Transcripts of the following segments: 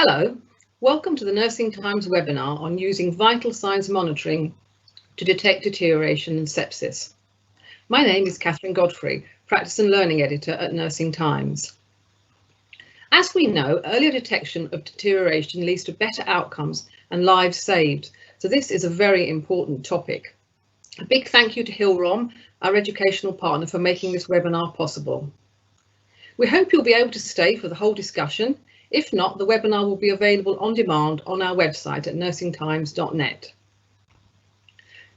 Hello, welcome to the Nursing Times webinar on using vital signs monitoring to detect deterioration in sepsis. My name is Catherine Godfrey, Practice and Learning Editor at Nursing Times. As we know, earlier detection of deterioration leads to better outcomes and lives saved, so this is a very important topic. A big thank you to Hillrom, our educational partner, for making this webinar possible. We hope you'll be able to stay for the whole discussion. If not, the webinar will be available on demand on our website at nursingtimes.net.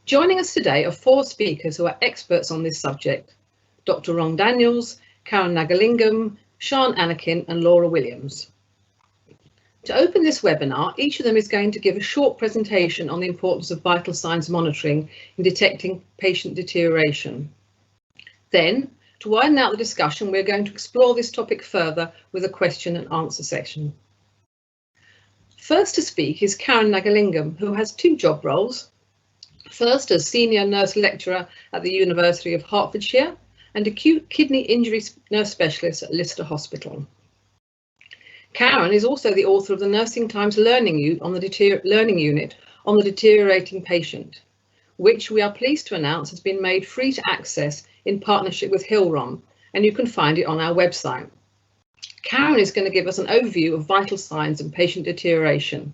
Joining us today are four speakers who are experts on this subject: Dr. Ron Daniels, Karen Nagalingam, Sian Anakin and Laura Williams. To open this webinar, each of them is going to give a short presentation on the importance of vital signs monitoring in detecting patient deterioration. Then, to widen out the discussion, we're going to explore this topic further with a question and answer section. First to speak is Karen Nagalingam, who has two job roles. First as Senior Nurse Lecturer at the University of Hertfordshire and Acute Kidney Injury Nurse Specialist at Lister Hospital. Karen is also the author of the Nursing Times Learning Unit on the deteriorating patient, which we are pleased to announce has been made free to access in partnership with Hillrom, and you can find it on our website. Karen is going to give us an overview of vital signs and patient deterioration.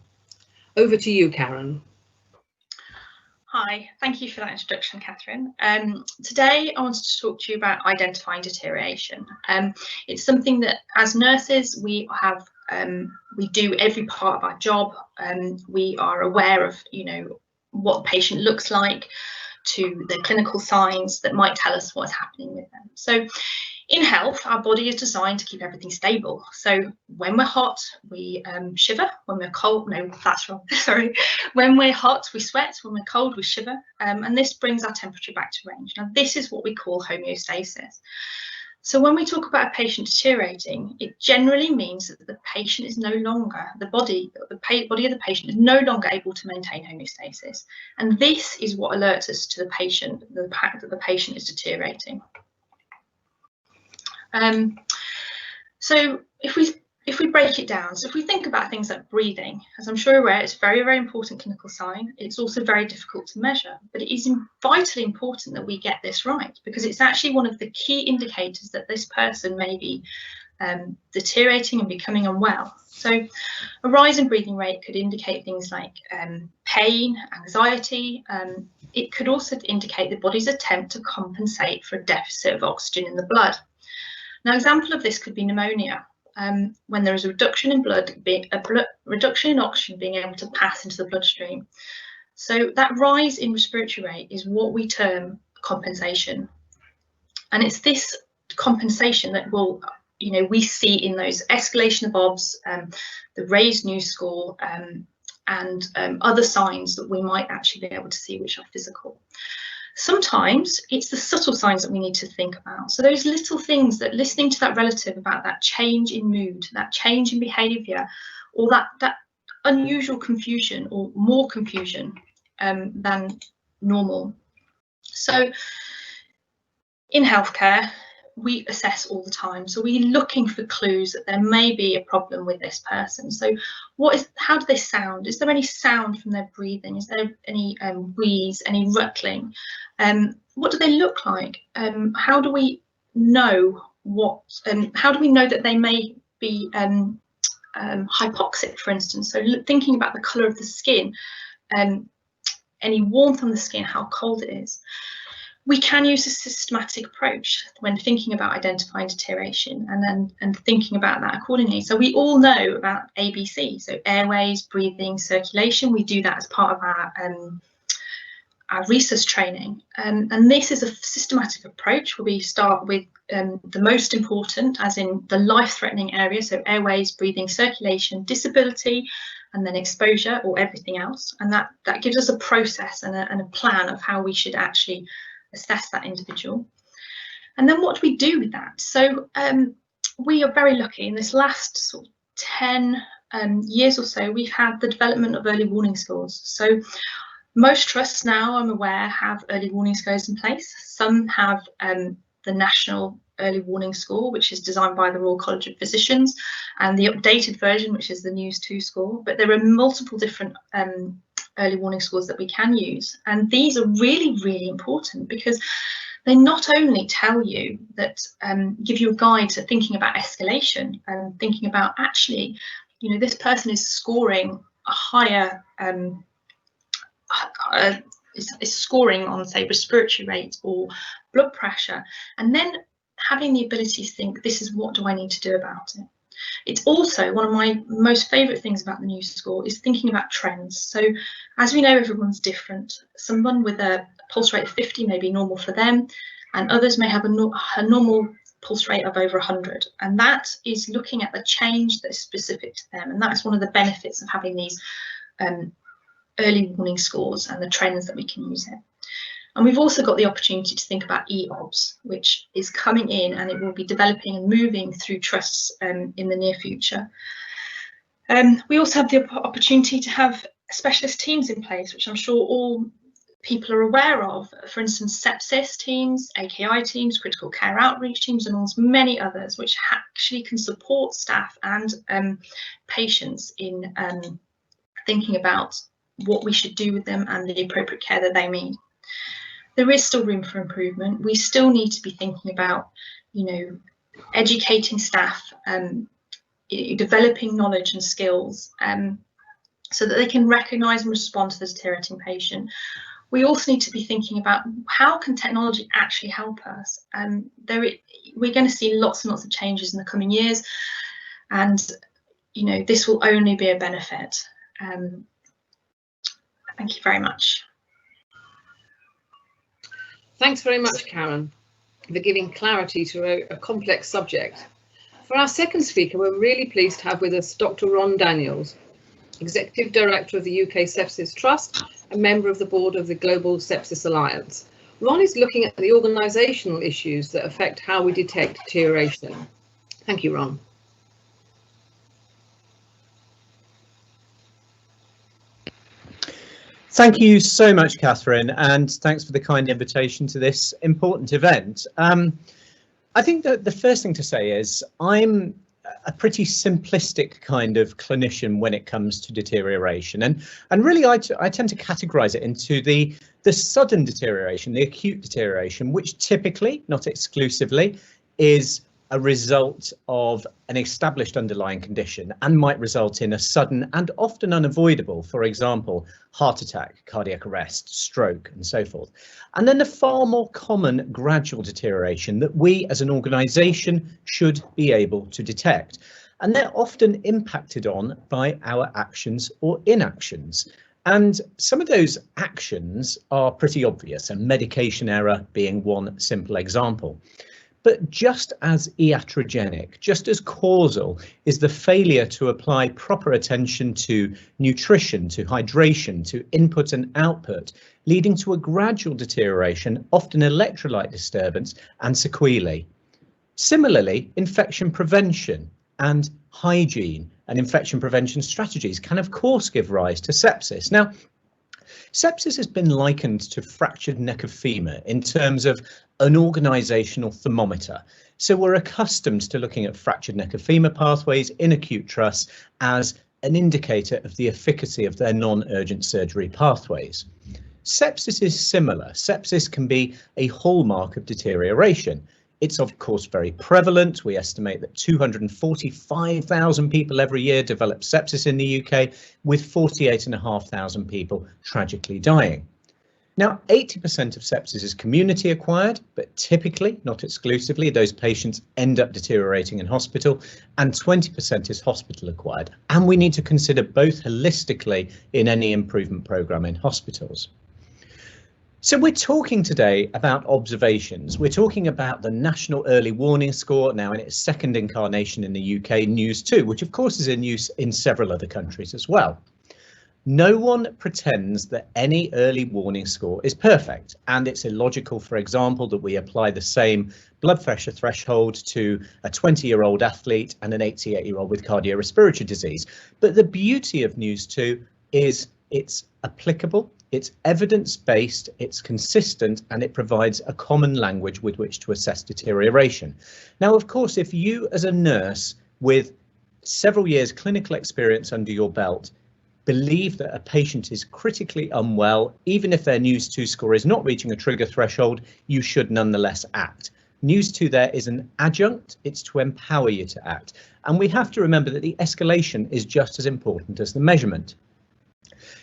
Over to you, Karen. Hi, thank you for that introduction, Catherine. Today I wanted to talk to you about identifying deterioration. It's something that as nurses we do every part of our job. We are aware of, what the patient looks like, to the clinical signs that might tell us what's happening with them. So in health, our body is designed to keep everything stable. So when we're hot, we shiver. When we're cold, no, that's wrong, sorry. When we're hot, we sweat. When we're cold, we shiver. And this brings our temperature back to range. Now, this is what we call homeostasis. So when we talk about a patient deteriorating, it generally means that the patient is no longer, the body of the patient is no longer able to maintain homeostasis. And this is what alerts us to the patient, the fact that the patient is deteriorating. So if we break it down, so if we think about things like breathing, as I'm sure you're aware, it's a very, very important clinical sign. It's also very difficult to measure, but it is vitally important that we get this right, because it's actually one of the key indicators that this person may be deteriorating and becoming unwell. So a rise in breathing rate could indicate things like pain, anxiety. It could also indicate the body's attempt to compensate for a deficit of oxygen in the blood. Now, an example of this could be pneumonia. When there is a reduction in reduction in oxygen being able to pass into the bloodstream. So that rise in respiratory rate is what we term compensation. And it's this compensation that will, we see in those escalation of OBS, the raised news score, and other signs that we might actually be able to see which are physical. Sometimes it's the subtle signs that we need to think about. So those little things that listening to that relative about that change in mood, that change in behaviour, or that unusual confusion or more confusion than normal. So in healthcare, we assess all the time. So we're looking for clues that there may be a problem with this person. So how do they sound? Is there any sound from their breathing? Is there any wheeze, any ruckling? What do they look like? How do we know how do we know that they may be hypoxic, for instance? So thinking about the colour of the skin, any warmth on the skin, how cold it is. We can use a systematic approach when thinking about identifying deterioration and thinking about that accordingly. So we all know about ABC, so airways, breathing, circulation. We do that as part of our research training. And this is a systematic approach where we start with the most important, as in the life-threatening areas, so airways, breathing, circulation, disability, and then exposure or everything else. And that gives us a process and a plan of how we should actually assess that individual. And then what do we do with that? So we are very lucky in this last sort of 10 years or so, we've had the development of early warning scores. So most trusts now, I'm aware, have early warning scores in place. Some have the national early warning score, which is designed by the Royal College of Physicians, and the updated version, which is the News 2 score. But there are multiple different early warning scores that we can use, and these are really, really important because they not only tell you that, give you a guide to thinking about escalation and thinking about, actually, you know, this person is scoring a higher, is scoring on, say, respiratory rate or blood pressure, and then having the ability to think, this is what do I need to do about it. It's also one of my most favourite things about the News score is thinking about trends. So as we know, everyone's different. Someone with a pulse rate of 50 may be normal for them, and others may have a normal pulse rate of over 100. And that is looking at the change that is specific to them. And that's one of the benefits of having these early warning scores and the trends that we can use it. And we've also got the opportunity to think about EOBS, which is coming in, and it will be developing and moving through trusts in the near future. We also have the opportunity to have specialist teams in place, which I'm sure all people are aware of. For instance, sepsis teams, AKI teams, critical care outreach teams, and many others, which actually can support staff and patients in thinking about what we should do with them and the appropriate care that they need. There is still room for improvement. We still need to be thinking about, you know, educating staff, developing knowledge and skills so that they can recognise and respond to the deteriorating patient. We also need to be thinking about how can technology actually help us. We're going to see lots and lots of changes in the coming years, and you know, this will only be a benefit. Thank you very much. Thanks very much, Karen, for giving clarity to a complex subject. For our second speaker, we're really pleased to have with us Dr. Ron Daniels, Executive Director of the UK Sepsis Trust and member of the board of the Global Sepsis Alliance. Ron is looking at the organisational issues that affect how we detect deterioration. Thank you, Ron. Thank you so much, Catherine, and thanks for the kind invitation to this important event. I think that the first thing to say is I'm a pretty simplistic kind of clinician when it comes to deterioration, and really I tend to categorise it into the sudden deterioration, the acute deterioration, which typically, not exclusively, is a result of an established underlying condition and might result in a sudden and often unavoidable, for example, heart attack, cardiac arrest, stroke, and so forth. And then the far more common gradual deterioration that we as an organisation should be able to detect. And they're often impacted on by our actions or inactions. And some of those actions are pretty obvious, and medication error being one simple example. But just as iatrogenic, just as causal, is the failure to apply proper attention to nutrition, to hydration, to input and output, leading to a gradual deterioration, often electrolyte disturbance and sequelae. Similarly, infection prevention and hygiene and infection prevention strategies can of course give rise to sepsis. Now, sepsis has been likened to fractured neck of femur in terms of an organisational thermometer. So we're accustomed to looking at fractured neck of femur pathways in acute trusts as an indicator of the efficacy of their non-urgent surgery pathways. Sepsis is similar. Sepsis can be a hallmark of deterioration. It's of course very prevalent. We estimate that 245,000 people every year develop sepsis in the UK, with 48,500 people tragically dying. Now, 80% of sepsis is community acquired, but typically, not exclusively, those patients end up deteriorating in hospital, and 20% is hospital acquired. And we need to consider both holistically in any improvement programme in hospitals. So we're talking today about observations. We're talking about the National Early Warning Score, now in its second incarnation in the UK, News 2, which of course is in use in several other countries as well. No one pretends that any early warning score is perfect, and it's illogical, for example, that we apply the same blood pressure threshold to a 20-year-old athlete and an 88-year-old with cardiorespiratory disease. But the beauty of News 2 is it's applicable, It's evidence-based, it's consistent, and it provides a common language with which to assess deterioration. Now, of course, if you as a nurse with several years clinical experience under your belt believe that a patient is critically unwell, even if their News 2 score is not reaching a trigger threshold, you should nonetheless act. News 2 there is an adjunct, it's to empower you to act. And we have to remember that the escalation is just as important as the measurement.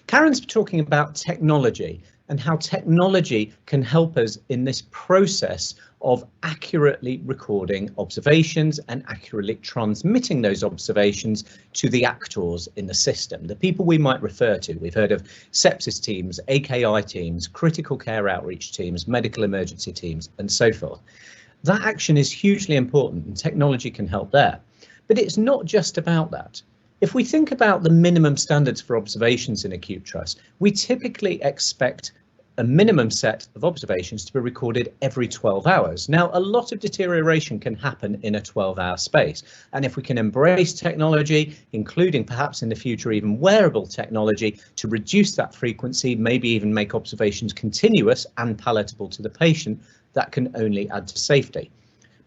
Karen's talking about technology and how technology can help us in this process of accurately recording observations and accurately transmitting those observations to the actors in the system, the people we might refer to. We've heard of sepsis teams, AKI teams, critical care outreach teams, medical emergency teams, and so forth. That action is hugely important and technology can help there. But it's not just about that. If we think about the minimum standards for observations in acute trust, we typically expect a minimum set of observations to be recorded every 12 hours. Now, a lot of deterioration can happen in a 12-hour space. And if we can embrace technology, including perhaps in the future even wearable technology, to reduce that frequency, maybe even make observations continuous and palatable to the patient, that can only add to safety.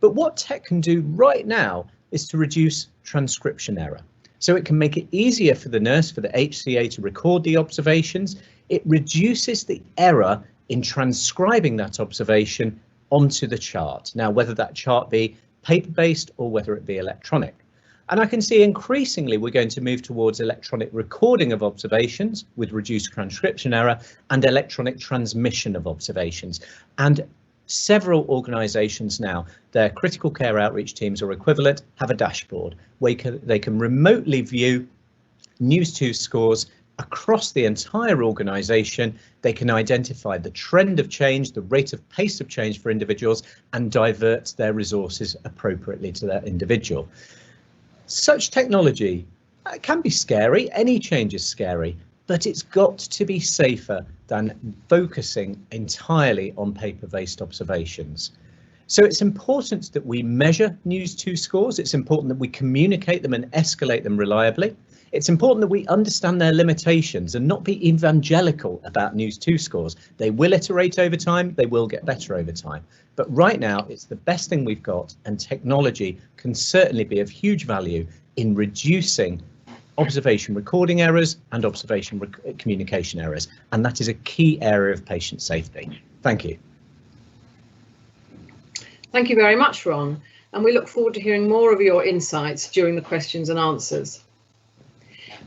But what tech can do right now is to reduce transcription error. So it can make it easier for the nurse, for the HCA to record the observations. It reduces the error in transcribing that observation onto the chart. Now, whether that chart be paper-based or whether it be electronic. And I can see increasingly we're going to move towards electronic recording of observations with reduced transcription error and electronic transmission of observations. And several organisations now, their critical care outreach teams or equivalent, have a dashboard where they can remotely view News 2 scores across the entire organisation. They can identify the trend of change, the rate of pace of change for individuals, and divert their resources appropriately to that individual. Such technology can be scary. Any change is scary, but it's got to be safer than focusing entirely on paper-based observations. So it's important that we measure News 2 scores. It's important that we communicate them and escalate them reliably. It's important that we understand their limitations and not be evangelical about News 2 scores. They will iterate over time, they will get better over time. But right now, it's the best thing we've got, and technology can certainly be of huge value in reducing observation recording errors and observation communication errors. And that is a key area of patient safety. Thank you. Thank you very much, Ron. And we look forward to hearing more of your insights during the questions and answers.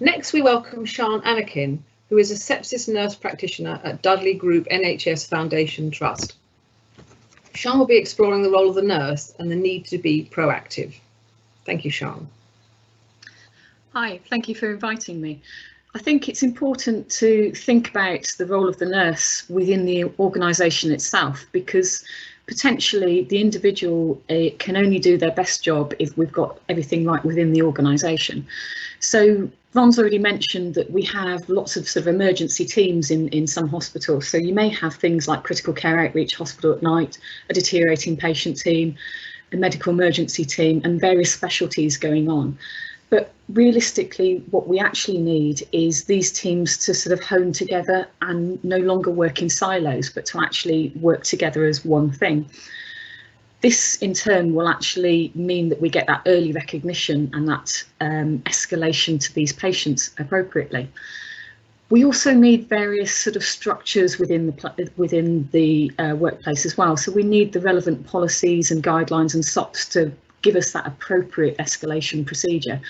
Next, we welcome Sian Anakin, who is a sepsis nurse practitioner at Dudley Group NHS Foundation Trust. Sian will be exploring the role of the nurse and the need to be proactive. Thank you, Sian. Hi, thank you for inviting me. I think it's important to think about the role of the nurse within the organisation itself, because potentially the individual can only do their best job if we've got everything right within the organisation. So Ron's already mentioned that we have lots of sort of emergency teams in some hospitals. So you may have things like critical care outreach hospital at night, a deteriorating patient team, a medical emergency team, and various specialties going on. But realistically, what we actually need is these teams to sort of hone together and no longer work in silos, but to actually work together as one thing. This in turn will actually mean that we get that early recognition and that escalation to these patients appropriately. We also need various sort of structures within the workplace as well. So we need the relevant policies and guidelines and SOPs to give us that appropriate escalation procedure.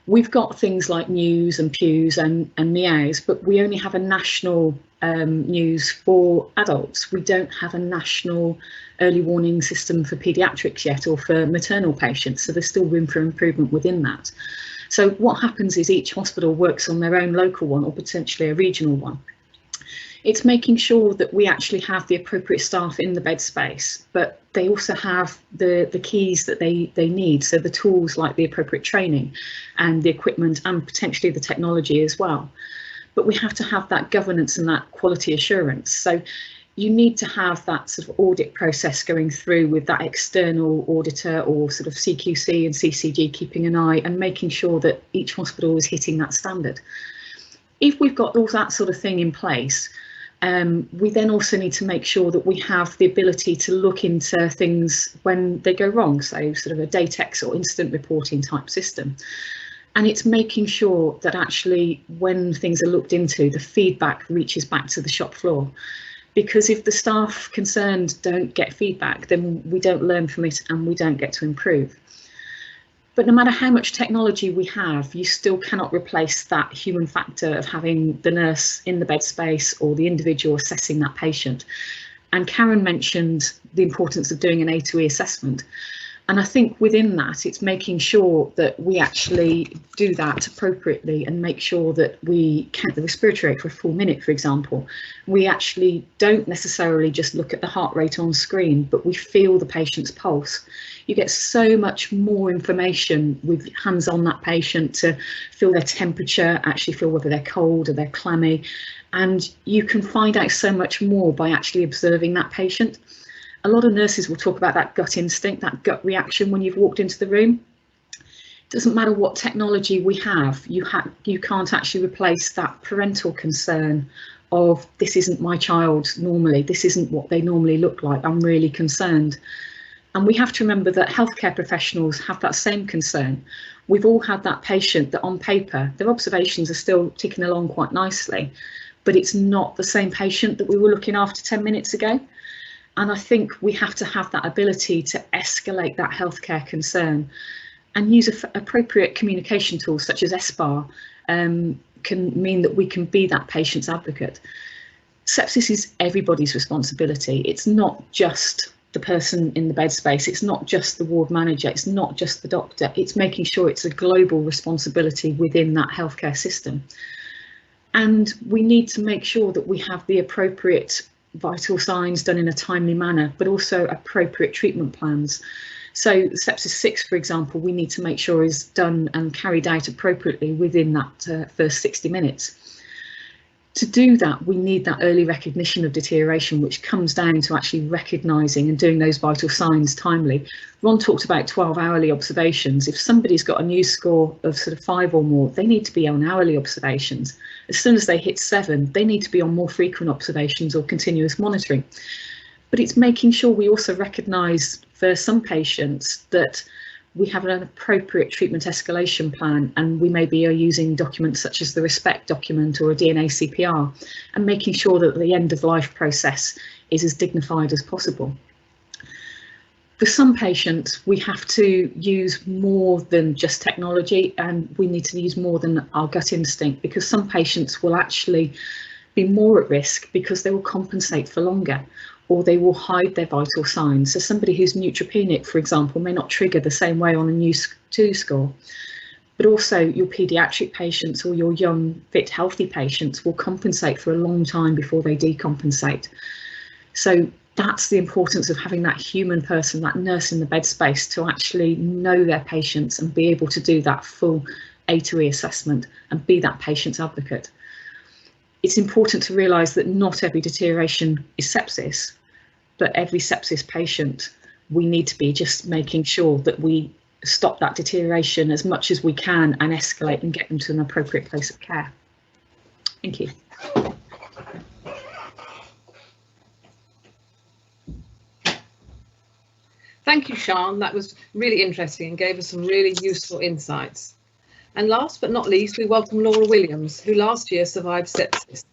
We've got things like news and pews and meows, but we only have a national news for adults. We don't have a national early warning system for paediatrics yet, or for maternal patients, so there's still room for improvement within that. So what happens is each hospital works on their own local one, or potentially a regional one. It's making sure that we actually have the appropriate staff in the bed space, but they also have the keys that they need. So the tools like the appropriate training and the equipment and potentially the technology as well. But we have to have that governance and that quality assurance. So you need to have that sort of audit process going through with that external auditor or sort of CQC and CCG keeping an eye and making sure that each hospital is hitting that standard. if we've got all that sort of thing in place, we then also need to make sure that we have the ability to look into things when they go wrong, so sort of a DATEX or incident reporting type system. And it's making sure that actually when things are looked into, the feedback reaches back to the shop floor. Because if the staff concerned don't get feedback, then we don't learn from it and we don't get to improve. But no matter how much technology we have, you still cannot replace that human factor of having the nurse in the bed space or the individual assessing that patient. And Karen mentioned the importance of doing an A to E assessment. And I think within that, it's making sure that we actually do that appropriately and make sure that we count the respiratory rate for a full minute, for example. We actually don't necessarily just look at the heart rate on screen, but we feel the patient's pulse. You get so much more information with hands on that patient to feel their temperature, actually feel whether they're cold or they're clammy. And you can find out so much more by actually observing that patient. A lot of nurses will talk about that gut instinct, that gut reaction when you've walked into the room. It doesn't matter what technology we have, you can't actually replace that parental concern of this isn't my child normally, this isn't what they normally look like, I'm really concerned. And we have to remember that healthcare professionals have that same concern. We've all had that patient that on paper, their observations are still ticking along quite nicely, but it's not the same patient that we were looking after 10 minutes ago. And I think we have to have that ability to escalate that healthcare concern and use appropriate communication tools such as SBAR can mean that we can be that patient's advocate. Sepsis is everybody's responsibility. It's not just the person in the bed space, it's not just the ward manager, it's not just the doctor, it's making sure it's a global responsibility within that healthcare system. And we need to make sure that we have the appropriate vital signs done in a timely manner, but also appropriate treatment plans. So sepsis 6, for example, we need to make sure is done and carried out appropriately within that first 60 minutes. To do that, we need that early recognition of deterioration, which comes down to actually recognising and doing those vital signs timely. Ron talked about 12 hourly observations. If somebody's got a news score of sort of 5 or more, they need to be on hourly observations. As soon as they hit 7, they need to be on more frequent observations or continuous monitoring. But it's making sure we also recognise for some patients that we have an appropriate treatment escalation plan, and we maybe are using documents such as the RESPECT document or a DNA CPR, and making sure that the end of life process is as dignified as possible. For some patients, we have to use more than just technology, and we need to use more than our gut instinct, because some patients will actually be more at risk because they will compensate for longer, or they will hide their vital signs. So somebody who's neutropenic, for example, may not trigger the same way on a NEWS2 score. But also your paediatric patients or your young, fit, healthy patients will compensate for a long time before they decompensate. So that's the importance of having that human person, that nurse in the bed space, to actually know their patients and be able to do that full A to E assessment and be that patient's advocate. It's important to realise that not every deterioration is sepsis, but every sepsis patient, we need to be just making sure that we stop that deterioration as much as we can and escalate and get them to an appropriate place of care. Thank you. Thank you, Sian. That was really interesting and gave us some really useful insights. And last but not least, we welcome Laura Williams, who last year survived sepsis.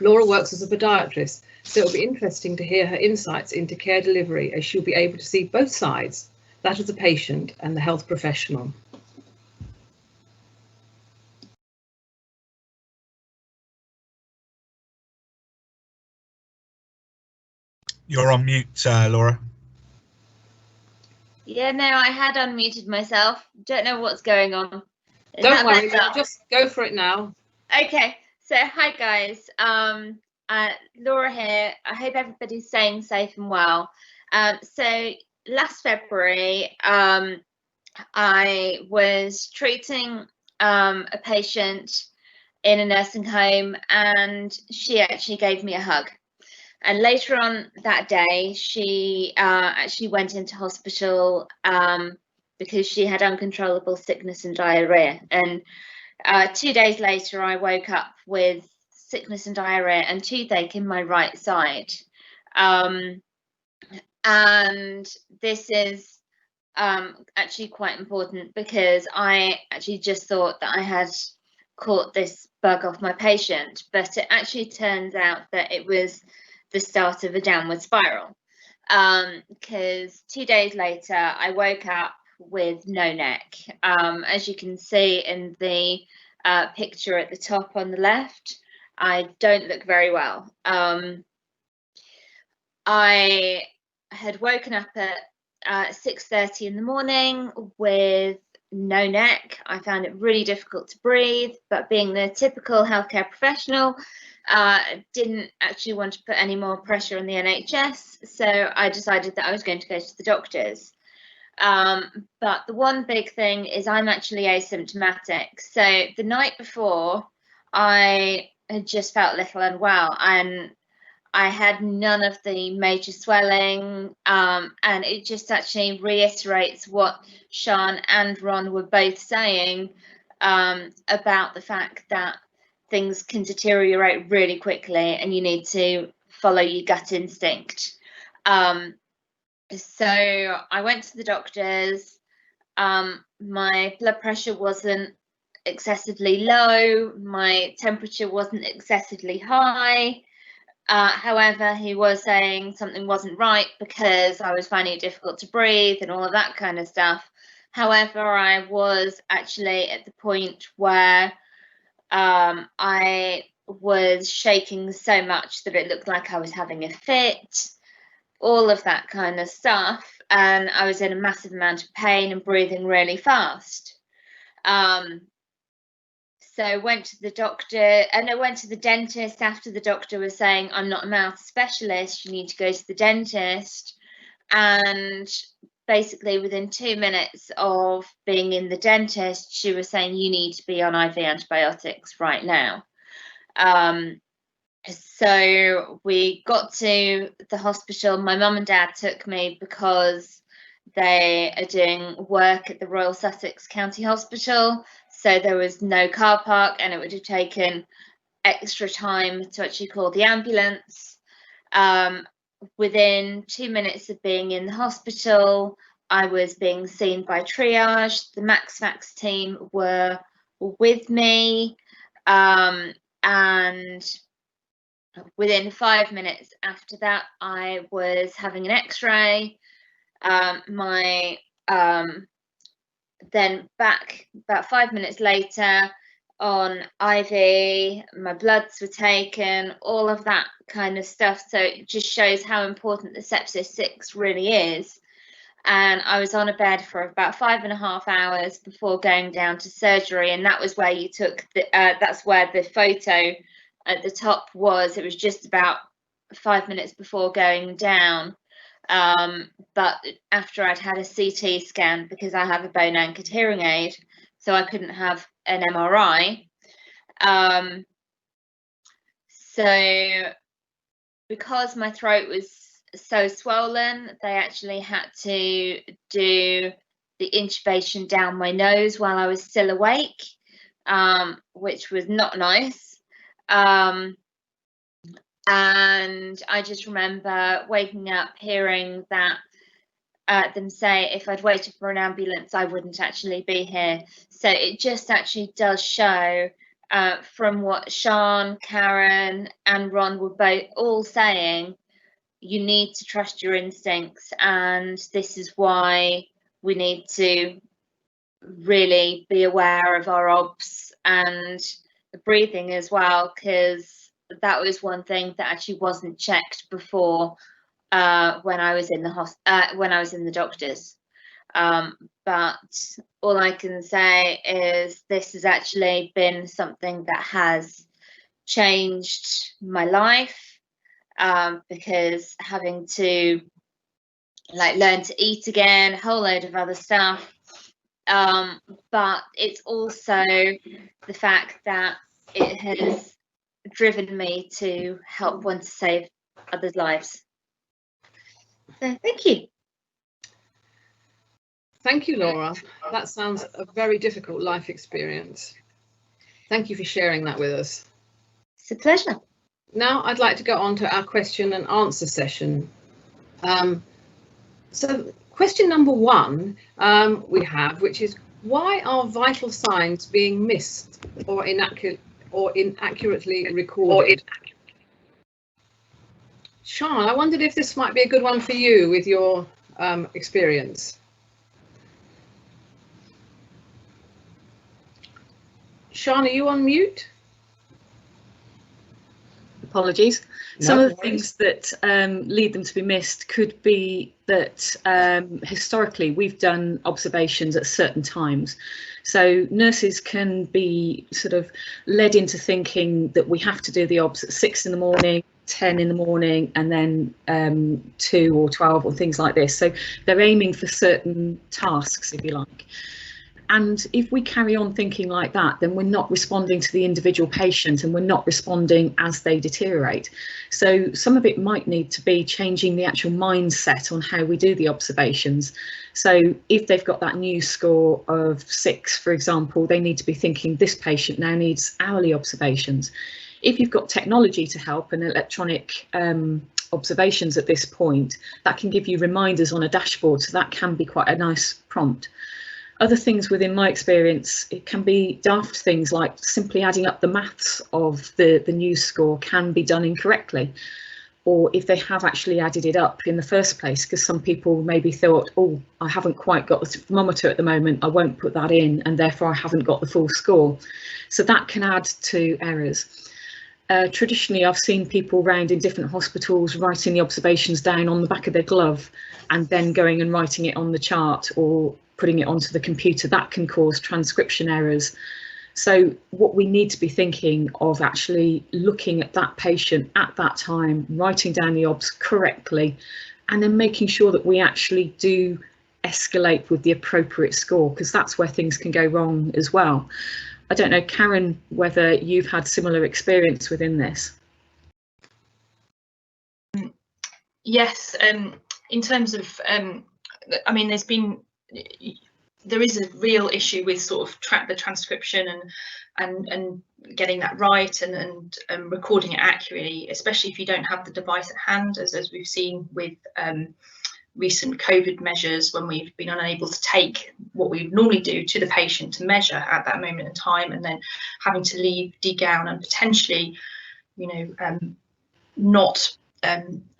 Laura works as a podiatrist, so it'll be interesting to hear her insights into care delivery, as she'll be able to see both sides, that of the patient and the health professional. You're on mute, Laura. Yeah, no, I had unmuted myself. Don't know what's going on. Don't worry, just go for it now. Okay, so hi guys. Laura here. I hope everybody's staying safe and well. So last February, I was treating a patient in a nursing home, and she actually gave me a hug. And later on that day, she actually went into hospital because she had uncontrollable sickness and diarrhea. And 2 days later, I woke up with sickness and diarrhea and toothache in my right side. And this is actually quite important, because I actually just thought that I had caught this bug off my patient, but it actually turns out that it was the start of a downward spiral, because 2 days later I woke up with no neck. As you can see in the picture at the top on the left, I don't look very well. I had woken up at 6:30 in the morning with no neck. I found it really difficult to breathe, but being the typical healthcare professional, didn't actually want to put any more pressure on the NHS, so I decided that I was going to go to the doctors. But the one big thing is I'm actually asymptomatic. So the night before, I had just felt a little unwell, and I had none of the major swelling, and it just actually reiterates what Sean and Ron were both saying about the fact that things can deteriorate really quickly and you need to follow your gut instinct. So I went to the doctors. My blood pressure wasn't excessively low, my temperature wasn't excessively high. However, he was saying something wasn't right because I was finding it difficult to breathe and all of that kind of stuff. However, I was actually at the point where I was shaking so much that it looked like I was having a fit, all of that kind of stuff. And I was in a massive amount of pain and breathing really fast. So went to the doctor, and I went to the dentist after the doctor was saying, I'm not a mouth specialist, you need to go to the dentist. And basically within 2 minutes of being in the dentist, she was saying, you need to be on IV antibiotics right now. So we got to the hospital. My mum and dad took me because they are doing work at the Royal Sussex County Hospital. So there was no car park, and it would have taken extra time to actually call the ambulance. Within 2 minutes of being in the hospital, I was being seen by triage. The MaxFax team were with me, and within 5 minutes after that, I was having an X-ray. Then back about 5 minutes later on IV, my bloods were taken, all of that kind of stuff. So it just shows how important the sepsis 6 really is. And I was on a bed for about 5.5 hours before going down to surgery, and that was where you took the that's where the photo at the top was. It was just about 5 minutes before going down. But after I'd had a CT scan, because I have a bone anchored hearing aid, so I couldn't have an MRI. So because my throat was so swollen, they actually had to do the intubation down my nose while I was still awake, which was not nice. And I just remember waking up hearing that them say if I'd waited for an ambulance, I wouldn't actually be here. So it just actually does show from what Sean, Karen and Ron were both all saying, you need to trust your instincts, and this is why we need to really be aware of our obs and the breathing as well, because that was one thing that actually wasn't checked before when I was in the doctors. But all I can say is this has actually been something that has changed my life, because having to learn to eat again, a whole load of other stuff. But it's also the fact that it has driven me to help want to save others' lives. So thank you. Thank you, Laura. That sounds a very difficult life experience. Thank you for sharing that with us. It's a pleasure. Now I'd like to go on to our question and answer session. So question number one we have, which is, why are vital signs being missed or inaccurately recorded? Sian, I wondered if this might be a good one for you with your experience. Sian, are you on mute? Apologies. No, Some of the no worries. things that lead them to be missed could be that historically we've done observations at certain times. So nurses can be sort of led into thinking that we have to do the obs at 6 in the morning, 10 in the morning, and then 2 or 12 or things like this. So they're aiming for certain tasks, if you like. And if we carry on thinking like that, then we're not responding to the individual patient and we're not responding as they deteriorate. So some of it might need to be changing the actual mindset on how we do the observations. So if they've got that new score of 6, for example, they need to be thinking this patient now needs hourly observations. If you've got technology to help and electronic observations at this point, that can give you reminders on a dashboard. So that can be quite a nice prompt. Other things within my experience, it can be daft things like simply adding up the maths of the news score can be done incorrectly. Or if they have actually added it up in the first place, because some people maybe thought, oh, I haven't quite got the thermometer at the moment, I won't put that in, and therefore I haven't got the full score. So that can add to errors. Traditionally, I've seen people round in different hospitals writing the observations down on the back of their glove and then going and writing it on the chart or putting it onto the computer. That can cause transcription errors. So what we need to be thinking of, actually looking at that patient at that time, writing down the obs correctly, and then making sure that we actually do escalate with the appropriate score, because that's where things can go wrong as well. I don't know, Karen, whether you've had similar experience within this. Yes, in terms of, I mean, there is a real issue with sort of the transcription and getting that right and recording it accurately, especially if you don't have the device at hand, as we've seen with recent COVID measures, when we've been unable to take what we normally do to the patient to measure at that moment in time, and then having to leave, degown, and potentially, you know, not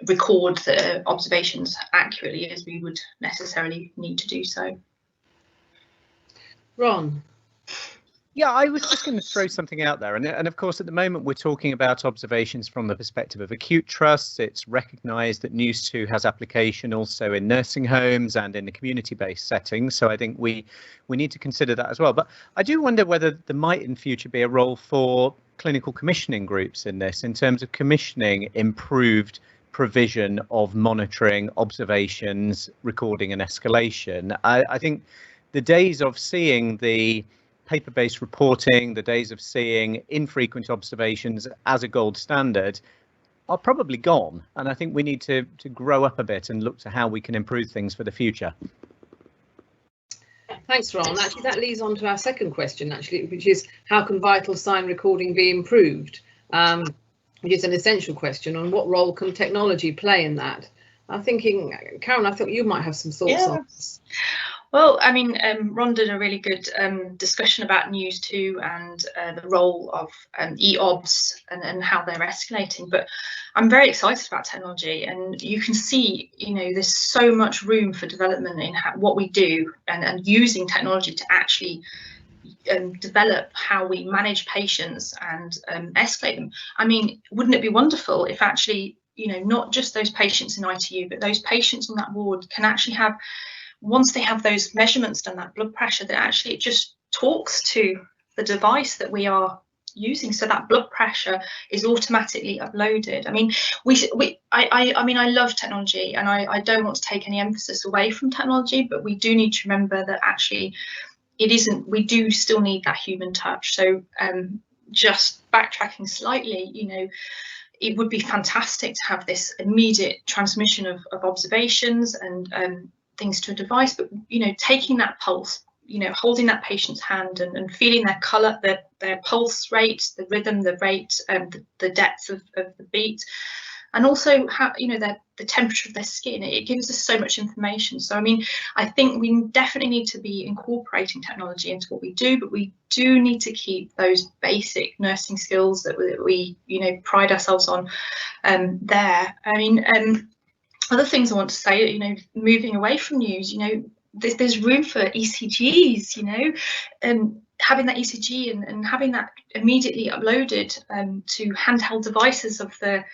record the observations accurately as we would necessarily need to do so. Ron. Yeah, I was just going to throw something out there. And of course, at the moment, we're talking about observations from the perspective of acute trusts. It's recognised that News 2 has application also in nursing homes and in the community-based settings. So I think we need to consider that as well. But I do wonder whether there might in future be a role for clinical commissioning groups in this, in terms of commissioning improved provision of monitoring, observations, recording and escalation. I think the days of seeing the paper-based reporting, the days of seeing infrequent observations as a gold standard are probably gone. And I think we need to grow up a bit and look to how we can improve things for the future. Thanks, Ron. Actually, that leads on to our second question, actually, which is, how can vital sign recording be improved? Which is an essential question on what role can technology play in that. I'm thinking, Karen, I thought you might have some thoughts on this. Well, I mean, Ron did a really good discussion about News 2 and the role of EOBS and how they're escalating. But I'm very excited about technology, and you can see, you know, there's so much room for development in what we do, and using technology to actually develop how we manage patients and escalate them. I mean, wouldn't it be wonderful if actually, you know, not just those patients in ITU, but those patients on that ward can actually have, once they have those measurements done, that blood pressure, that actually it just talks to the device that we are using, so that blood pressure is automatically uploaded. I mean, I mean, I love technology, and I don't want to take any emphasis away from technology, but we do need to remember that actually it isn't, we do still need that human touch. So just backtracking slightly, you know, it would be fantastic to have this immediate transmission of observations and things to a device, but, you know, taking that pulse, you know, holding that patient's hand and feeling their colour, their pulse rate, the rhythm, the rate, the depth of the beat, and also how, you know, the temperature of their skin. It gives us so much information. So I mean, I think we definitely need to be incorporating technology into what we do, but we do need to keep those basic nursing skills that we you know, pride ourselves on there. I mean, other things I want to say, you know, moving away from news, you know, there's room for ECGs, you know, and having that ECG and having that immediately uploaded to handheld devices of the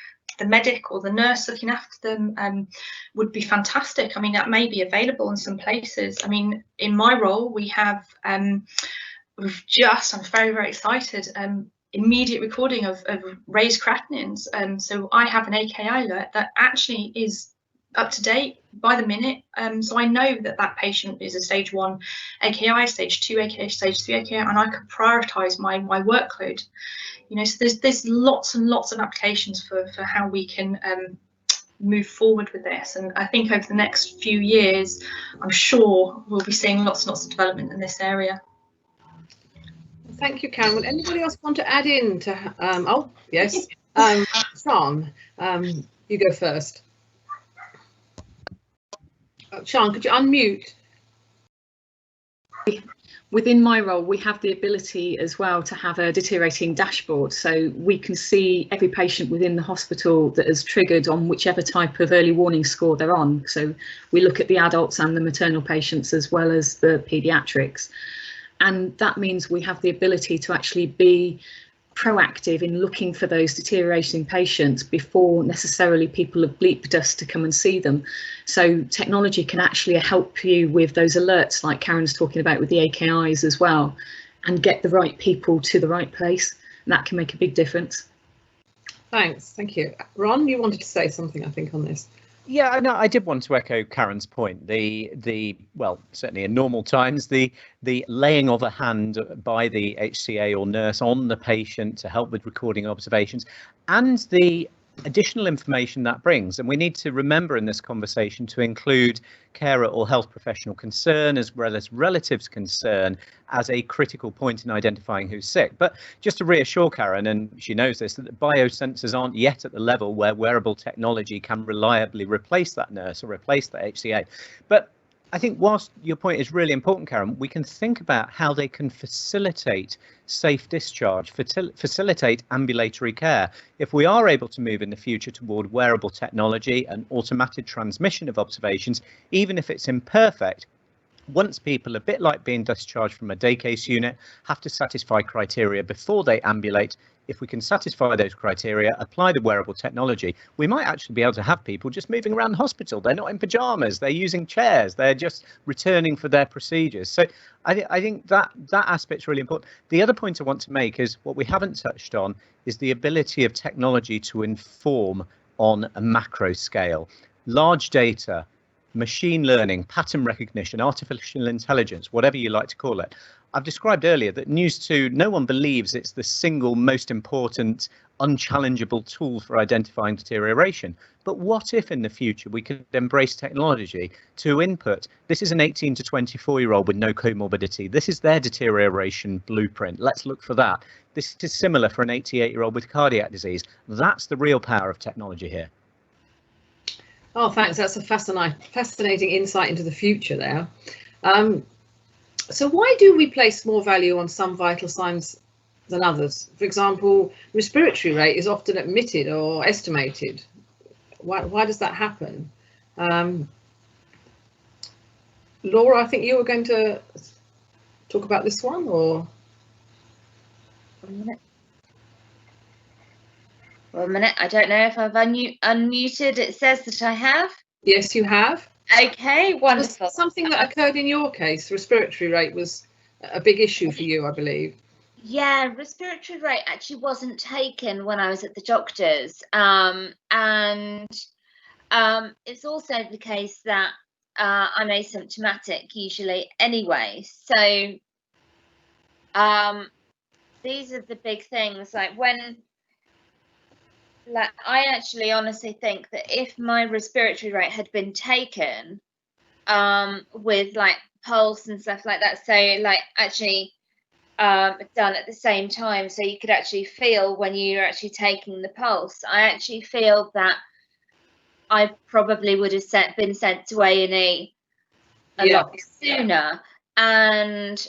medic or the nurse looking after them would be fantastic. I mean, that may be available in some places. I mean, in my role, we have I'm very, very excited, immediate recording of raised creatinines. So I have an AKI alert that actually is up to date by the minute. So I know that that patient is a stage 1 AKI, stage 2 AKI, stage 3 AKI, and I can prioritise my workload. You know, so there's lots and lots of applications for how we can move forward with this. And I think over the next few years, I'm sure we'll be seeing lots and lots of development in this area. Thank you, Karen. Would anybody else want to add in to, oh, yes, Sean, you go first. Sean, could you unmute? Within my role, we have the ability as well to have a deteriorating dashboard, so we can see every patient within the hospital that is triggered on whichever type of early warning score they're on. So we look at the adults and the maternal patients as well as the paediatrics. And that means we have the ability to actually be proactive in looking for those deteriorating patients before necessarily people have bleeped us to come and see them. So technology can actually help you with those alerts like Karen's talking about with the AKIs as well, and get the right people to the right place, and that can make a big difference. Thanks, thank you. Ron, you wanted to say something, I think, on this. Yeah, no, I did want to echo Karen's point. Well, certainly in normal times, the laying of a hand by the HCA or nurse on the patient to help with recording observations, and the additional information that brings. And we need to remember in this conversation to include carer or health professional concern as well as relatives' concern as a critical point in identifying who's sick. But just to reassure Karen, and she knows this, that the biosensors aren't yet at the level where wearable technology can reliably replace that nurse or replace the HCA. But I think whilst your point is really important, Karen, we can think about how they can facilitate safe discharge, facilitate ambulatory care. If we are able to move in the future toward wearable technology and automated transmission of observations, even if it's imperfect, once people, a bit like being discharged from a day case unit, have to satisfy criteria before they ambulate, if we can satisfy those criteria, apply the wearable technology, we might actually be able to have people just moving around the hospital. They're not in pajamas, they're using chairs, they're just returning for their procedures. So I think that aspect's really important. The other point I want to make is what we haven't touched on is the ability of technology to inform on a macro scale. Large data, machine learning, pattern recognition, artificial intelligence, whatever you like to call it. I've described earlier that News 2, no one believes it's the single most important, unchallengeable tool for identifying deterioration. But what if in the future we could embrace technology to input, this is an 18 to 24-year-old with no comorbidity. This is their deterioration blueprint. Let's look for that. This is similar for an 88-year-old with cardiac disease. That's the real power of technology here. Oh, thanks. That's a fascinating insight into the future there. So why do we place more value on some vital signs than others? For example, respiratory rate is often omitted or estimated. Why does that happen? Laura, I think you were going to talk about this one, or? 1 minute. 1 minute. I don't know if I've unmuted. It says that I have. Yes, you have. Okay, wonderful. Something that occurred in your case, respiratory rate was a big issue for you, I believe. Yeah, respiratory rate actually wasn't taken when I was at the doctor's, and it's also the case that I'm asymptomatic usually anyway. So these are the big things, like when, like, I actually honestly think that if my respiratory rate had been taken with like pulse and stuff like that. So like actually done at the same time, so you could actually feel when you're actually taking the pulse. I actually feel that I probably would have been sent to A&E a lot sooner. And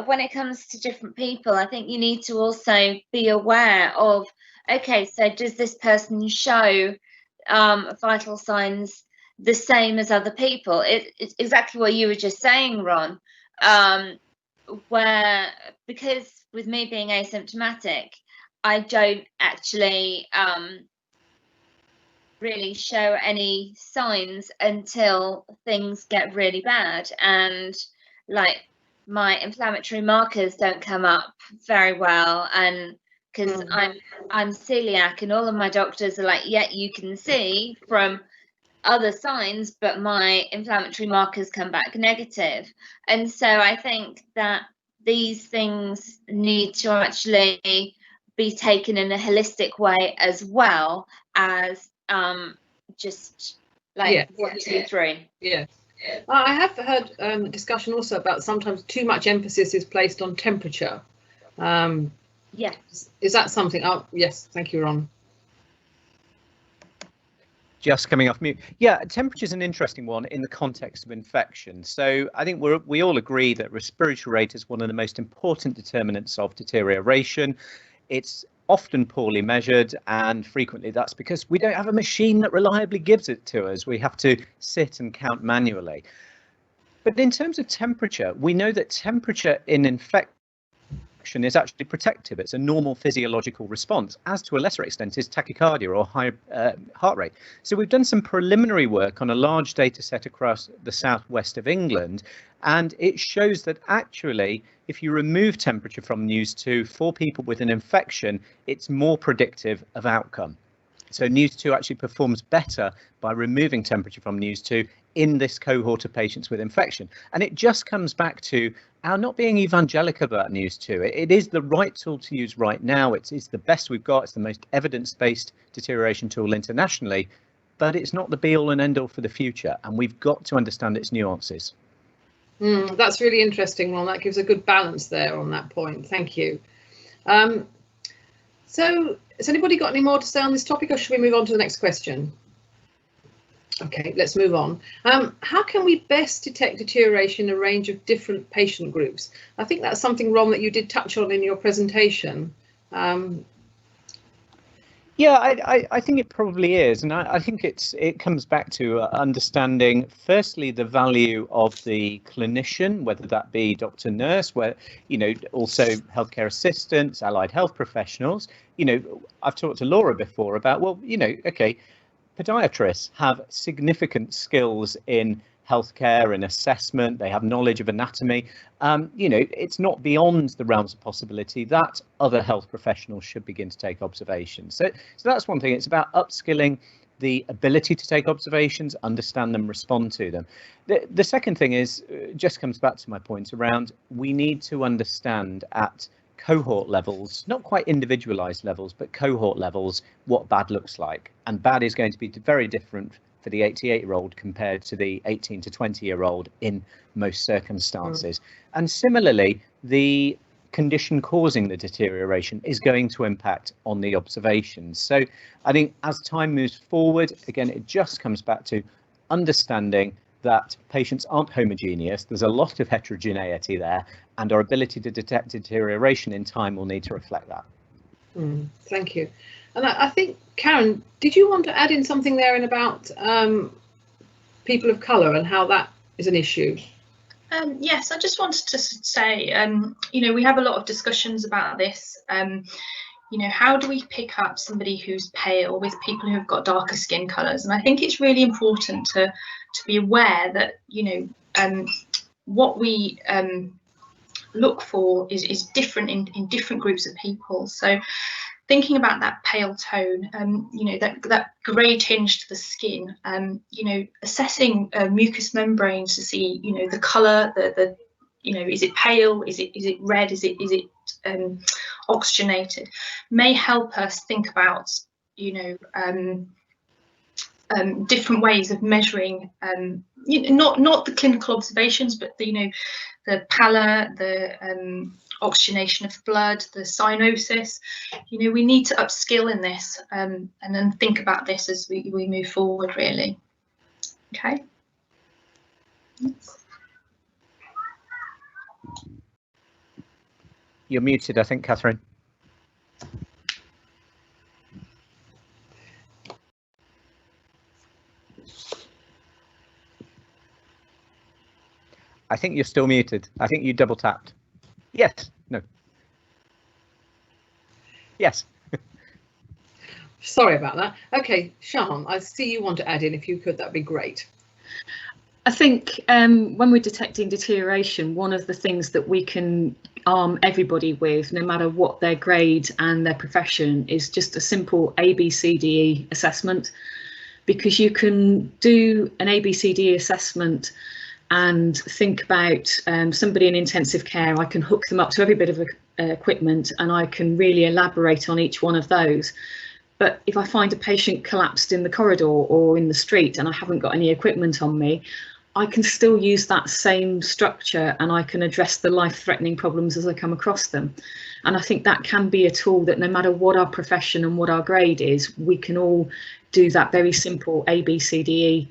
when it comes to different people, I think you need to also be aware of, okay, so does this person show vital signs the same as other people? It's exactly what you were just saying, Ron, where, because with me being asymptomatic, I don't actually really show any signs until things get really bad, and like my inflammatory markers don't come up very well, and because I'm celiac, and all of my doctors are like, yeah, you can see from other signs, but my inflammatory markers come back negative. And so I think that these things need to actually be taken in a holistic way, as well as just like 1, 2, 3. Yeah. I have heard discussion also about sometimes too much emphasis is placed on temperature. Yeah. Is that something? Oh, yes. Thank you, Ron. Just coming off mute. Yeah, temperature is an interesting one in the context of infection. So I think we all agree that respiratory rate is one of the most important determinants of deterioration. It's often poorly measured, and frequently that's because we don't have a machine that reliably gives it to us. We have to sit and count manually. But in terms of temperature, we know that temperature in infection is actually protective. It's a normal physiological response, as to a lesser extent is tachycardia or high heart rate. So we've done some preliminary work on a large data set across the southwest of England, and it shows that actually if you remove temperature from News 2 for people with an infection, it's more predictive of outcome. So News 2 actually performs better by removing temperature from News 2 in this cohort of patients with infection. And it just comes back to our not being evangelical about News 2. It is the right tool to use right now. It's the best we've got. It's the most evidence-based deterioration tool internationally, but it's not the be-all and end-all for the future. And we've got to understand its nuances. That's really interesting, Ron. That gives a good balance there on that point. Thank you. So has anybody got any more to say on this topic, or should we move on to the next question? Okay, let's move on. How can we best detect deterioration in a range of different patient groups? I think that's something, Ron, that you did touch on in your presentation. Yeah, I think it probably is, and I think it comes back to understanding, firstly, the value of the clinician, whether that be doctor, nurse, where, you know, also healthcare assistants, allied health professionals. You know, I've talked to Laura before about, well, you know, okay, podiatrists have significant skills in healthcare and assessment. They have knowledge of anatomy. You know, it's not beyond the realms of possibility that other health professionals should begin to take observations. So that's one thing. It's about upskilling the ability to take observations, understand them, respond to them. The second thing is, just comes back to my point around, we need to understand at cohort levels, not quite individualized levels, but cohort levels, what bad looks like. And bad is going to be very different for the 88-year-old compared to the 18 to 20-year-old in most circumstances. And similarly, the condition causing the deterioration is going to impact on the observations. So I think as time moves forward, again, it just comes back to understanding that patients aren't homogeneous. There's a lot of heterogeneity there, and our ability to detect deterioration in time will need to reflect that. Thank you. And I think, Karen, did you want to add in something there in about people of colour and how that is an issue? Yes, I just wanted to say, you know, we have a lot of discussions about this. You know, how do we pick up somebody who's pale with people who've got darker skin colours? And I think it's really important to be aware that, you know, what we look for is different in different groups of people. So thinking about that pale tone, you know, that grey tinge to the skin, you know, assessing mucous membranes to see, you know, the colour, the you know, is it pale, is it red, is it oxygenated, may help us think about, you know, different ways of measuring, not the clinical observations, but the pallor, the oxygenation of the blood, the cyanosis. We need to upskill in this, and then think about this as we move forward, really. Okay. You're muted, I think, Catherine. I think you're still muted. I think you double tapped. Yes. No. Yes. Sorry about that. Okay, Shahan, I see you want to add in. If you could, that'd be great. I think when we're detecting deterioration, one of the things that we can arm everybody with, no matter what their grade and their profession, is just a simple ABCDE assessment, because you can do an ABCDE assessment and think about somebody in intensive care. I can hook them up to every bit of equipment and I can really elaborate on each one of those. But if I find a patient collapsed in the corridor or in the street and I haven't got any equipment on me, I can still use that same structure and I can address the life-threatening problems as I come across them. And I think that can be a tool that, no matter what our profession and what our grade is, we can all do that very simple ABCDE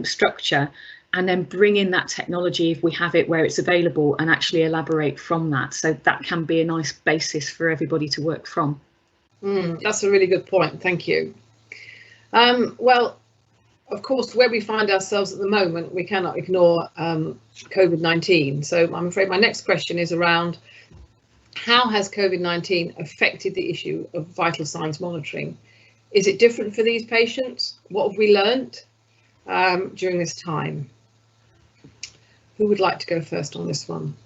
structure, and then bring in that technology if we have it where it's available and actually elaborate from that. So that can be a nice basis for everybody to work from. That's a really good point. Thank you. Well, of course, where we find ourselves at the moment, we cannot ignore COVID-19. So I'm afraid my next question is around how has COVID-19 affected the issue of vital signs monitoring? Is it different for these patients? What have we learnt during this time? Who would like to go first on this one?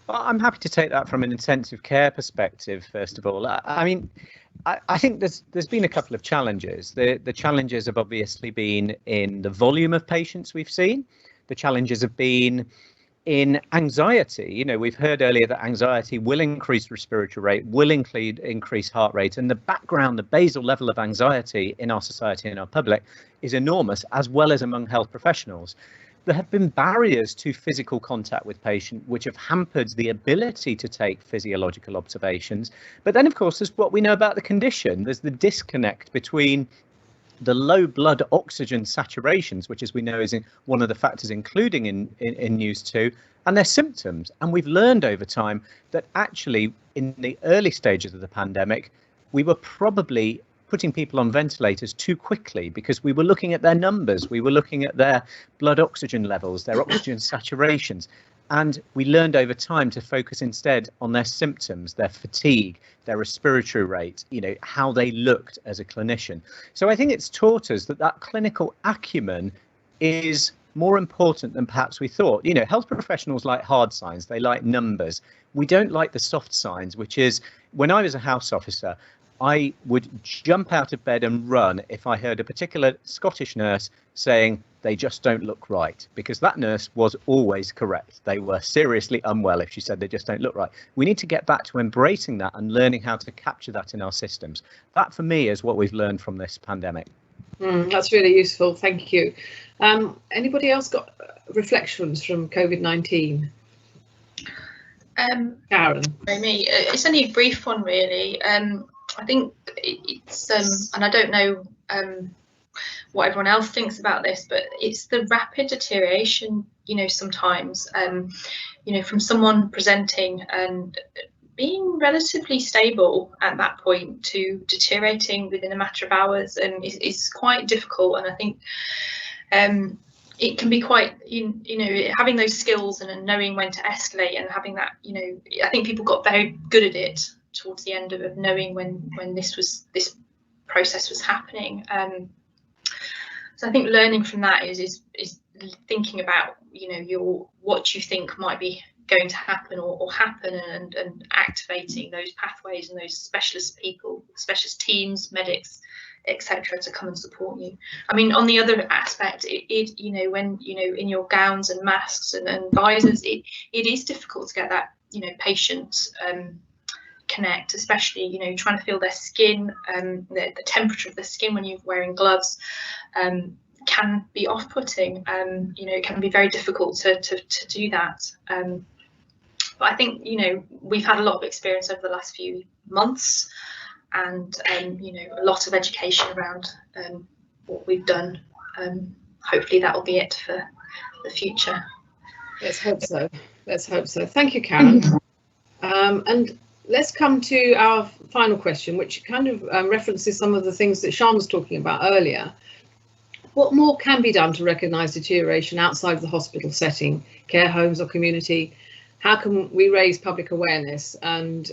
Well, I'm happy to take that from an intensive care perspective, first of all. I mean, I think there's been a couple of challenges. The challenges have obviously been in the volume of patients we've seen. The challenges have been in anxiety. We've heard earlier that anxiety will increase respiratory rate, will increase heart rate, and the background, the basal level of anxiety in our society and our public is enormous, as well as among health professionals. There have been barriers to physical contact with patients, which have hampered the ability to take physiological observations. But then, of course, there's what we know about the condition. There's the disconnect between the low blood oxygen saturations, which, as we know, is one of the factors including in News 2, and their symptoms. And we've learned over time that actually in the early stages of the pandemic, we were probably putting people on ventilators too quickly because we were looking at their numbers, we were looking at their blood oxygen levels, their oxygen saturations, and we learned over time to focus instead on their symptoms, their fatigue, their respiratory rate, how they looked as a clinician. So I think it's taught us that clinical acumen is more important than perhaps we thought. Health professionals like hard signs, they like numbers. We don't like the soft signs, which is, when I was a house officer, I would jump out of bed and run if I heard a particular Scottish nurse saying they just don't look right, because that nurse was always correct. They were seriously unwell if she said they just don't look right. We need to get back to embracing that and learning how to capture that in our systems. That, for me, is what we've learned from this pandemic. That's really useful. Thank you. Anybody else got reflections from COVID-19? Karen. It's only a brief one, really. I think it's, and I don't know what everyone else thinks about this, but it's the rapid deterioration, sometimes, from someone presenting and being relatively stable at that point to deteriorating within a matter of hours, and is quite difficult. And I think it can be quite, having those skills and knowing when to escalate and having that, I think people got very good at it towards the end of knowing when this process was happening. So I think learning from that is thinking about what you think might be going to happen or happen, and activating those pathways and those specialist people, specialist teams, medics, etc., to come and support you. I mean, on the other aspect, when in your gowns and masks and visors, it is difficult to get that patient connect, especially, you know, trying to feel their skin, the temperature of the skin when you're wearing gloves, can be off-putting. You know, it can be very difficult to do that. But I think, you know, we've had a lot of experience over the last few months, and you know, a lot of education around what we've done. Hopefully that will be it for the future. Let's hope so. Let's hope so. Thank you, Karen. And let's come to our final question, which kind of references some of the things that Sian was talking about earlier. What more can be done to recognise deterioration outside the hospital setting, care homes or community? How can we raise public awareness, and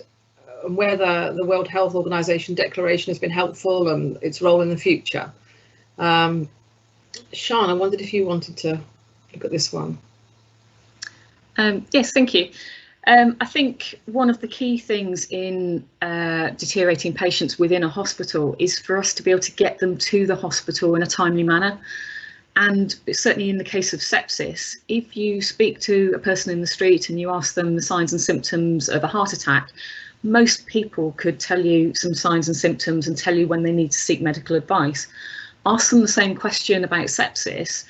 whether the World Health Organization declaration has been helpful and its role in the future? Sian, I wondered if you wanted to look at this one. Yes, thank you. I think one of the key things in deteriorating patients within a hospital is for us to be able to get them to the hospital in a timely manner. And certainly in the case of sepsis, if you speak to a person in the street and you ask them the signs and symptoms of a heart attack, most people could tell you some signs and symptoms and tell you when they need to seek medical advice. Ask them the same question about sepsis,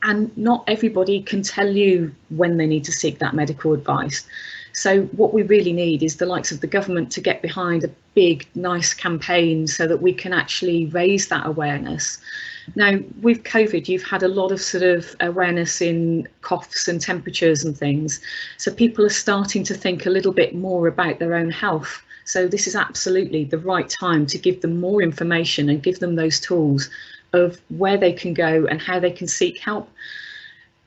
and not everybody can tell you when they need to seek that medical advice. So what we really need is the likes of the government to get behind a big, nice campaign so that we can actually raise that awareness. Now, with COVID, you've had a lot of sort of awareness in coughs and temperatures and things. So people are starting to think a little bit more about their own health. So this is absolutely the right time to give them more information and give them those tools of where they can go and how they can seek help.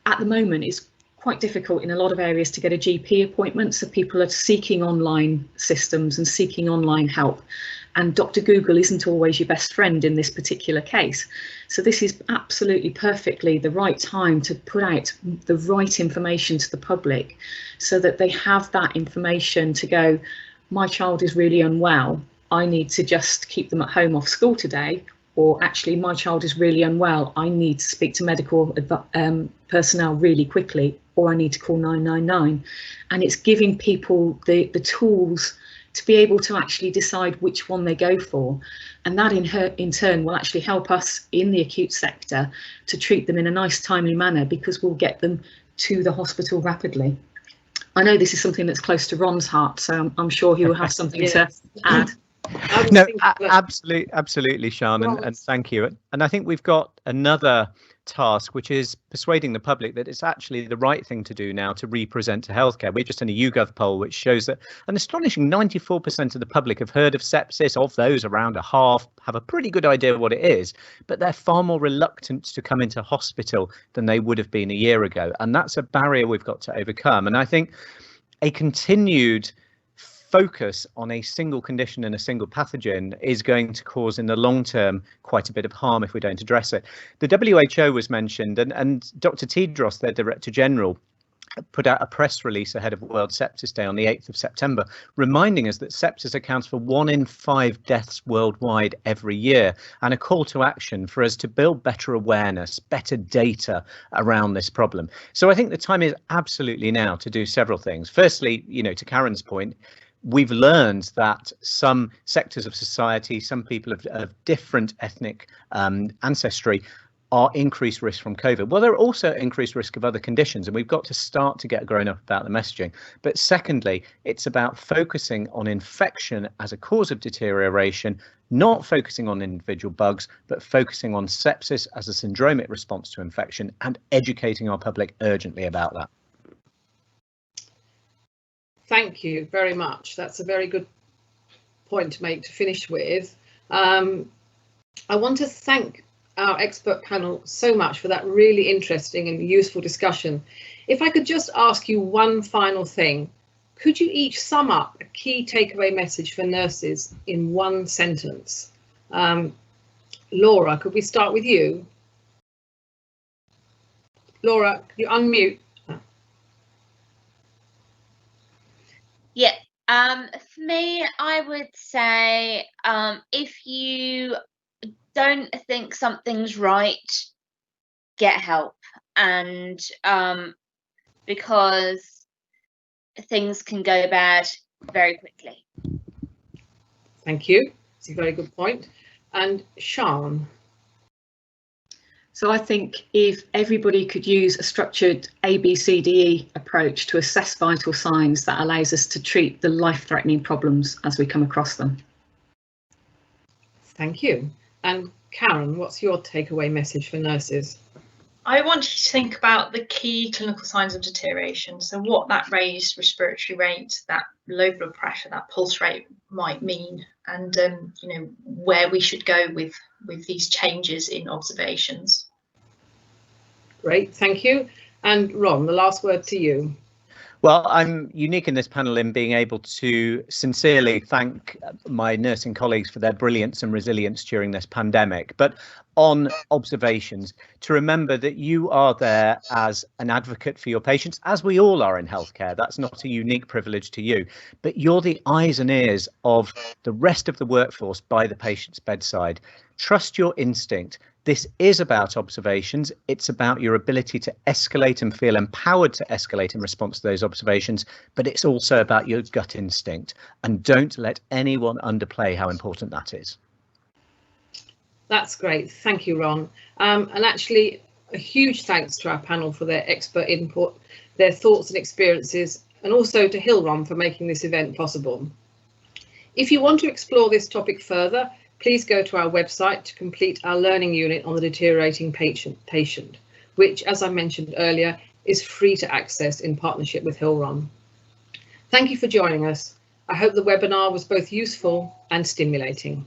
At the moment, it's quite difficult in a lot of areas to get a GP appointment, so people are seeking online systems and seeking online help, and Dr. Google isn't always your best friend in this particular case. So this is absolutely perfectly the right time to put out the right information to the public so that they have that information to go, my child is really unwell, I need to just keep them at home off school today, or actually my child is really unwell, I need to speak to medical personnel really quickly, or I need to call 999. And it's giving people the tools to be able to actually decide which one they go for. And that in turn will actually help us in the acute sector to treat them in a nice, timely manner, because we'll get them to the hospital rapidly. I know this is something that's close to Ron's heart, so I'm sure he will have something Yes. to add. No, absolutely, Sian, and thank you. And I think we've got another task, which is persuading the public that it's actually the right thing to do now to represent to healthcare. We're just in a YouGov poll which shows that an astonishing 94% of the public have heard of sepsis. Of those, around a half have a pretty good idea what it is, but they're far more reluctant to come into hospital than they would have been a year ago. And that's a barrier we've got to overcome. And I think a continued focus on a single condition and a single pathogen is going to cause in the long term quite a bit of harm if we don't address it. The WHO was mentioned, and Dr. Tedros, their Director General, put out a press release ahead of World Sepsis Day on the 8th of September, reminding us that sepsis accounts for 1 in 5 deaths worldwide every year, and a call to action for us to build better awareness, better data around this problem. So I think the time is absolutely now to do several things. Firstly, you know, to Karen's point, we've learned that some sectors of society, some people of different ethnic ancestry are increased risk from COVID. Well, there are also increased risk of other conditions, and we've got to start to get grown up about the messaging. But secondly, it's about focusing on infection as a cause of deterioration, not focusing on individual bugs, but focusing on sepsis as a syndromic response to infection, and educating our public urgently about that. Thank you very much. That's a very good point to make to finish with. I want to thank our expert panel so much for that really interesting and useful discussion. If I could just ask you one final thing, could you each sum up a key takeaway message for nurses in one sentence? Laura, could we start with you? Laura, could you unmute? Yeah, for me, I would say if you don't think something's right, get help, and because things can go bad very quickly. Thank you. It's a very good point. And Sian. So I think if everybody could use a structured ABCDE approach to assess vital signs, that allows us to treat the life-threatening problems as we come across them. Thank you. And Karen, what's your takeaway message for nurses? I want you to think about the key clinical signs of deterioration. So what that raised respiratory rate, that low blood pressure, that pulse rate might mean, and you know, where we should go with these changes in observations. Great, thank you. And Ron, the last word to you. Well, I'm unique in this panel in being able to sincerely thank my nursing colleagues for their brilliance and resilience during this pandemic. But on observations, to remember that you are there as an advocate for your patients, as we all are in healthcare. That's not a unique privilege to you, but you're the eyes and ears of the rest of the workforce by the patient's bedside. Trust your instinct. This is about observations. It's about your ability to escalate and feel empowered to escalate in response to those observations, but it's also about your gut instinct. And don't let anyone underplay how important that is. That's great. Thank you, Ron. And actually, a huge thanks to our panel for their expert input, their thoughts and experiences, and also to Hillrom for making this event possible. If you want to explore this topic further, please go to our website to complete our learning unit on the deteriorating patient, which, as I mentioned earlier, is free to access in partnership with Hillrom. Thank you for joining us. I hope the webinar was both useful and stimulating.